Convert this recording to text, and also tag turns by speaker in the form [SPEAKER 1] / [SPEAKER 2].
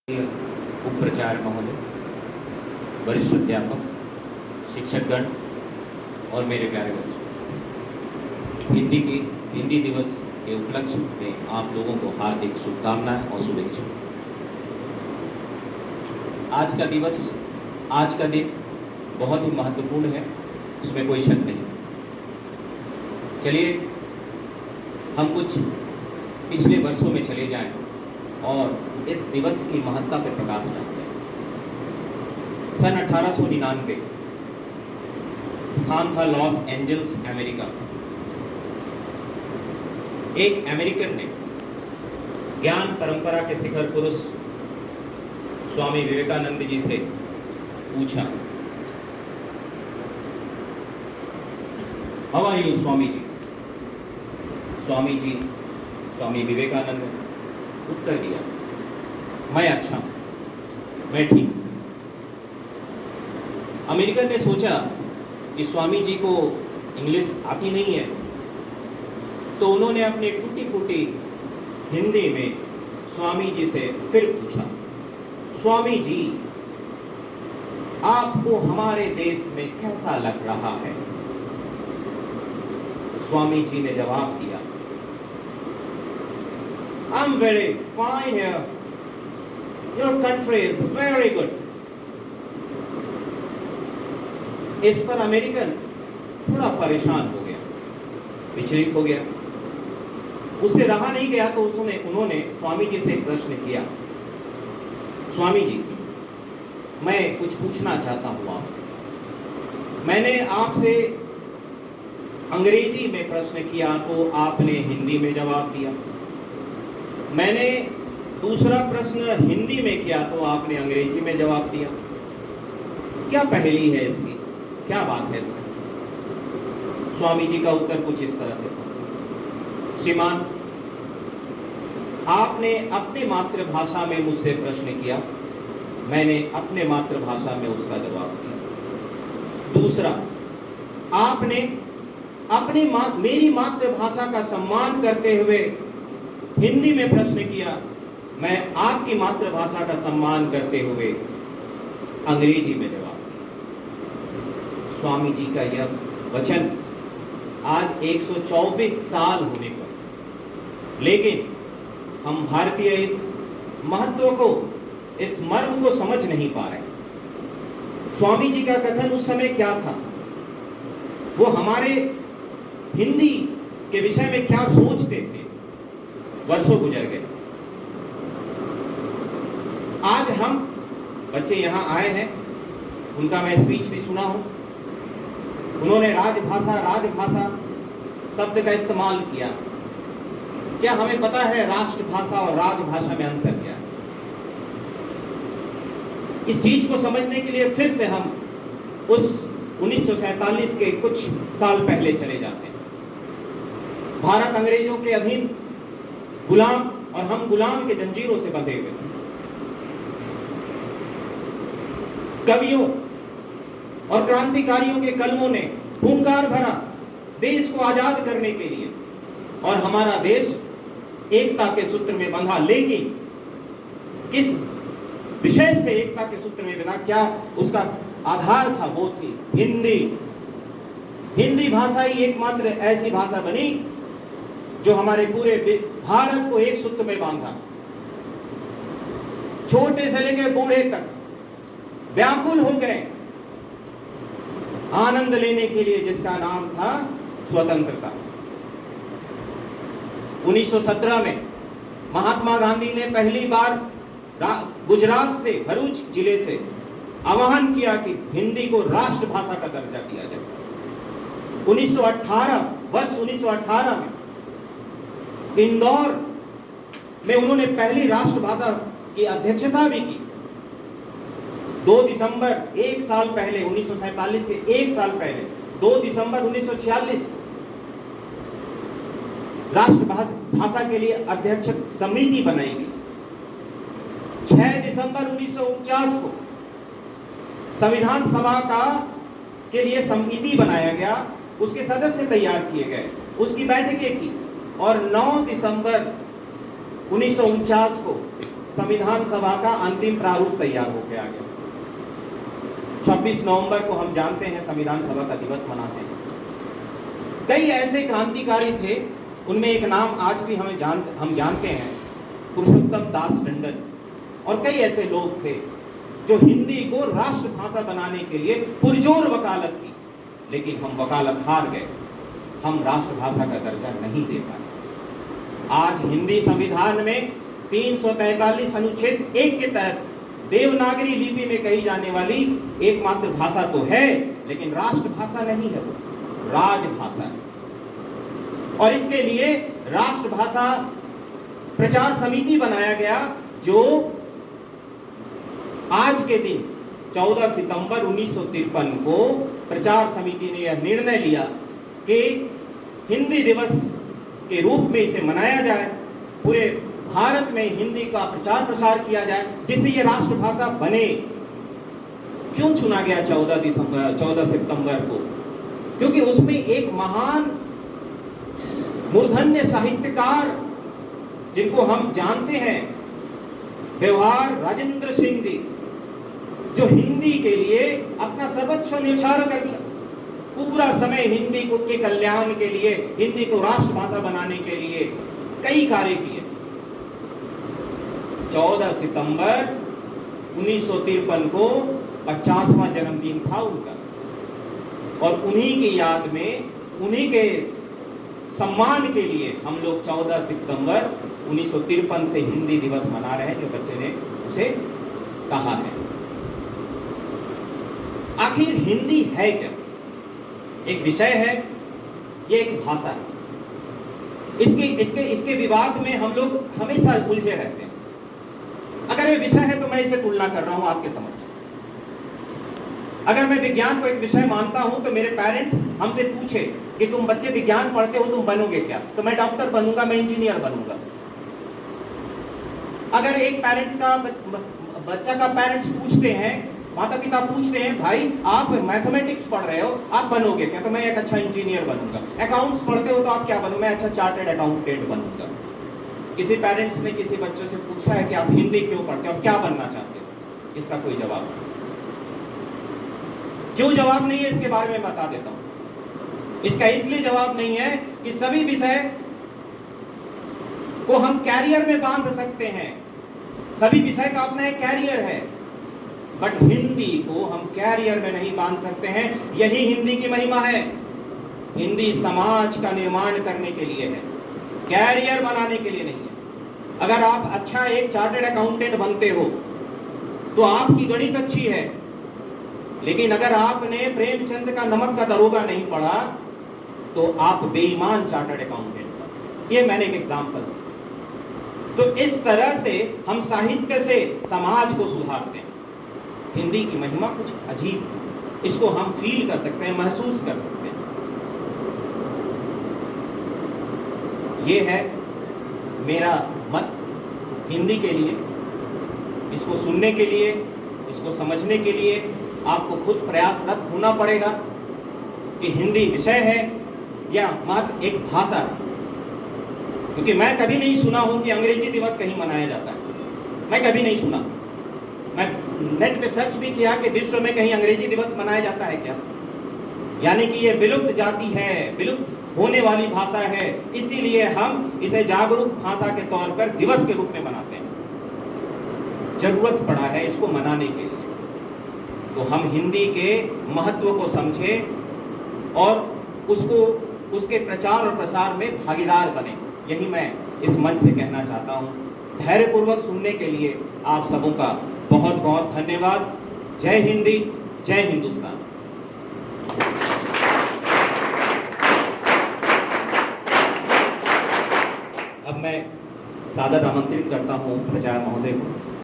[SPEAKER 1] उप प्राचार्य महोदय, वरिष्ठ अध्यापक, शिक्षकगण और मेरे प्यारे बच्चों, हिंदी दिवस के उपलक्ष्य में आप लोगों को हार्दिक शुभकामनाएं और शुभेच्छा। आज का दिवस, आज का दिन बहुत ही महत्वपूर्ण है, इसमें कोई शक नहीं। चलिए हम कुछ पिछले वर्षों में चले जाएं और इस दिवस की महत्ता पर प्रकाश डालते हैं। सन 1899 स्थान था लॉस एंजल्स, अमेरिका। एक अमेरिकन ने ज्ञान परंपरा के शिखर पुरुष स्वामी विवेकानंद जी से पूछा, how are you Swami ji? Swami Vivekananda ने उत्तर दिया, मैं अच्छा हूं, मैं ठीक हूं। अमेरिकन ने सोचा कि स्वामी जी को इंग्लिश आती नहीं है, तो उन्होंने अपने टूटी फूटी हिंदी में स्वामी जी से फिर पूछा, स्वामी जी आपको हमारे देश में कैसा लग रहा है? स्वामी जी ने जवाब दिया, I'm very fine here. Your country is very good. इस पर अमेरिकन थोड़ा परेशान हो गया, विचलित हो गया। उससे रहा नहीं गया तो उन्होंने स्वामी जी से एक प्रश्न किया, स्वामी जी मैं कुछ पूछना चाहता हूं आपसे। मैंने आपसे अंग्रेजी में प्रश्न किया तो आपने हिंदी में जवाब दिया। मैंने दूसरा प्रश्न हिंदी में किया तो आपने अंग्रेजी में जवाब दिया। क्या पहेली है इसकी, क्या बात है इसकी? स्वामी जी का उत्तर कुछ इस तरह से था, श्रीमान आपने अपनी मातृभाषा में मुझसे प्रश्न किया, मैंने अपने मातृभाषा में उसका जवाब दिया। दूसरा, आपने मेरी मातृभाषा का सम्मान करते हुए हिंदी में प्रश्न किया, मैं आपकी मातृभाषा का सम्मान करते हुए अंग्रेजी में जवाब दिया। स्वामी जी का यह वचन आज 124 साल होने पर, लेकिन हम भारतीय इस महत्व को, इस मर्म को समझ नहीं पा रहे। स्वामी जी का कथन उस समय क्या था, वो हमारे हिंदी के विषय में क्या सोचते थे, वर्षों गुजर गए। आज हम बच्चे यहाँ आए हैं, उनका मैं स्पीच भी सुना हूं। उन्होंने राजभाषा शब्द का इस्तेमाल किया। क्या हमें पता है राष्ट्रभाषा और राजभाषा में अंतर क्या है? इस चीज को समझने के लिए फिर से हम उस 1947 के कुछ साल पहले चले जाते हैं। भारत अंग्रेजों के अधीन गुलाम और हम गुलाम के जंजीरों से बंधे हुए थे। कवियों और क्रांतिकारियों के कलमों ने हुंकार भरा देश को आजाद करने के लिए, और हमारा देश एकता के सूत्र में बंधा। लेकिन किस विषय से एकता के सूत्र में बंधा, क्या उसका आधार था? वो थी हिंदी भाषा ही एकमात्र ऐसी भाषा बनी जो हमारे पूरे भारत को एक सूत्र में बांधा। छोटे से लेकर बूढ़े तक व्याकुल हो गए आनंद लेने के लिए, जिसका नाम था स्वतंत्रता। 1917 में महात्मा गांधी ने पहली बार गुजरात से, भरूच जिले से आह्वान किया कि हिंदी को राष्ट्रभाषा का दर्जा दिया जाए। 1918 में इंदौर में उन्होंने पहली राष्ट्रभाषा की अध्यक्षता भी की। 2 दिसंबर, एक साल पहले, 1947 के एक साल पहले 2 दिसंबर 1946 राष्ट्रभाषा के लिए अध्यक्ष समिति बनाई गई। 6 दिसंबर 1949 को संविधान सभा के लिए समिति बनाया गया, उसके सदस्य तैयार किए गए, उसकी बैठकें की, और 9 दिसंबर 1949 को संविधान सभा का अंतिम प्रारूप तैयार होकर आ गया। 26 नवंबर को हम जानते हैं संविधान सभा का दिवस मनाते हैं। कई ऐसे क्रांतिकारी थे, उनमें एक नाम आज भी हम जानते हैं, पुरुषोत्तम दास टंडन। और कई ऐसे लोग थे जो हिंदी को राष्ट्रभाषा बनाने के लिए पुरजोर वकालत की, लेकिन हम वकालत हार गए, हम राष्ट्रभाषा का दर्जा नहीं दे पाए। आज हिंदी संविधान में 343 अनुच्छेद 1 के तहत देवनागरी लिपि में कही जाने वाली एकमात्र भाषा तो है, लेकिन राष्ट्रभाषा नहीं है, वो राजभाषा है। और इसके लिए राष्ट्रभाषा प्रचार समिति बनाया गया, जो आज के दिन 14 सितंबर 1953 को प्रचार समिति ने यह निर्णय लिया कि हिंदी दिवस के रूप में इसे मनाया जाए, पूरे भारत में हिंदी का प्रचार प्रसार किया जाए, जिससे यह राष्ट्रभाषा बने। क्यों चुना गया 14 सितंबर को? क्योंकि उसमें एक महान मूर्धन्य साहित्यकार, जिनको हम जानते हैं, व्यवहार राजेंद्र सिंह जी, जो हिंदी के लिए अपना सर्वस्व न्यौछावर कर दिया, पूरा समय हिंदी को के कल्याण के लिए, हिंदी को राष्ट्रभाषा बनाने के लिए कई कार्य किए। 14 सितंबर 1953 को 50वां जन्मदिन था उनका, और उन्हीं की याद में, उन्हीं के सम्मान के लिए हम लोग 14 सितंबर 1953 से हिंदी दिवस मना रहे हैं, जो बच्चे ने उसे कहा है। आखिर हिंदी है क्या? एक विषय है, ये एक भाषा है। इसके विवाद में हम लोग हमेशा उलझे रहते हैं। अगर ये विषय है तो मैं इसे तुलना कर रहा हूं आपके समक्ष। अगर मैं विज्ञान को एक विषय मानता हूं तो मेरे पेरेंट्स हमसे पूछे कि तुम बच्चे विज्ञान पढ़ते हो, तुम बनोगे क्या? तो मैं डॉक्टर बनूंगा, मैं इंजीनियर बनूंगा। अगर एक पेरेंट्स का बच्चा का पेरेंट्स पूछते हैं, माता पिता पूछते हैं, भाई आप मैथमेटिक्स पढ़ रहे हो, आप बनोगे क्या? तो मैं एक अच्छा इंजीनियर बनूंगा। अकाउंट्स पढ़ते हो तो आप क्या बनोगे? मैं अच्छा चार्टर्ड अकाउंटेंट बनूंगा। किसी पेरेंट्स ने किसी बच्चों से पूछा है कि आप हिंदी क्यों पढ़ते हो, आप क्या बनना चाहते हो? इसका कोई जवाब नहीं। क्यों जवाब नहीं है, इसके बारे में बता देता हूं। इसका इसलिए जवाब नहीं है कि सभी विषय को हम कैरियर में बांध सकते हैं, सभी विषय का अपना एक कैरियर है, बट हिंदी को हम कैरियर में नहीं बांध सकते हैं। यही हिंदी की महिमा है। हिंदी समाज का निर्माण करने के लिए है, कैरियर बनाने के लिए नहीं है। अगर आप अच्छा एक चार्टर्ड अकाउंटेंट बनते हो तो आपकी गणित अच्छी है, लेकिन अगर आपने प्रेमचंद का नमक का दरोगा नहीं पढ़ा तो आप बेईमान चार्टर्ड अकाउंटेंट बने। ये मैंने एक एग्जांपल। तो इस तरह से हम साहित्य से समाज को सुधारते हैं। हिंदी की महिमा कुछ अजीब है, इसको हम फील कर सकते हैं, महसूस कर सकते हैं। ये है मेरा मत हिंदी के लिए। इसको सुनने के लिए, इसको समझने के लिए आपको खुद प्रयासरत होना पड़ेगा कि हिंदी विषय है या मात्र एक भाषा है। क्योंकि मैं कभी नहीं सुना हूं कि अंग्रेजी दिवस कहीं मनाया जाता है। मैं कभी नहीं सुना। मैं नेट पे सर्च भी किया कि विश्व में कहीं अंग्रेजी दिवस मनाया जाता है क्या। यानी कि ये विलुप्त जाति है, विलुप्त होने वाली भाषा है, इसीलिए हम इसे जागरूक भाषा के तौर पर दिवस के रूप में मनाते हैं। जरूरत पड़ा है इसको मनाने के लिए, तो हम हिंदी के महत्व को समझें और उसको, उसके प्रचार और प्रसार में भागीदार बने। यही मैं इस मंच से कहना चाहता हूँ। धैर्यपूर्वक सुनने के लिए आप सबों का बहुत बहुत धन्यवाद। जय हिंदी, जय हिंदुस्तान। अब मैं सादर आमंत्रित करता हूँ प्राचार्य महोदय को।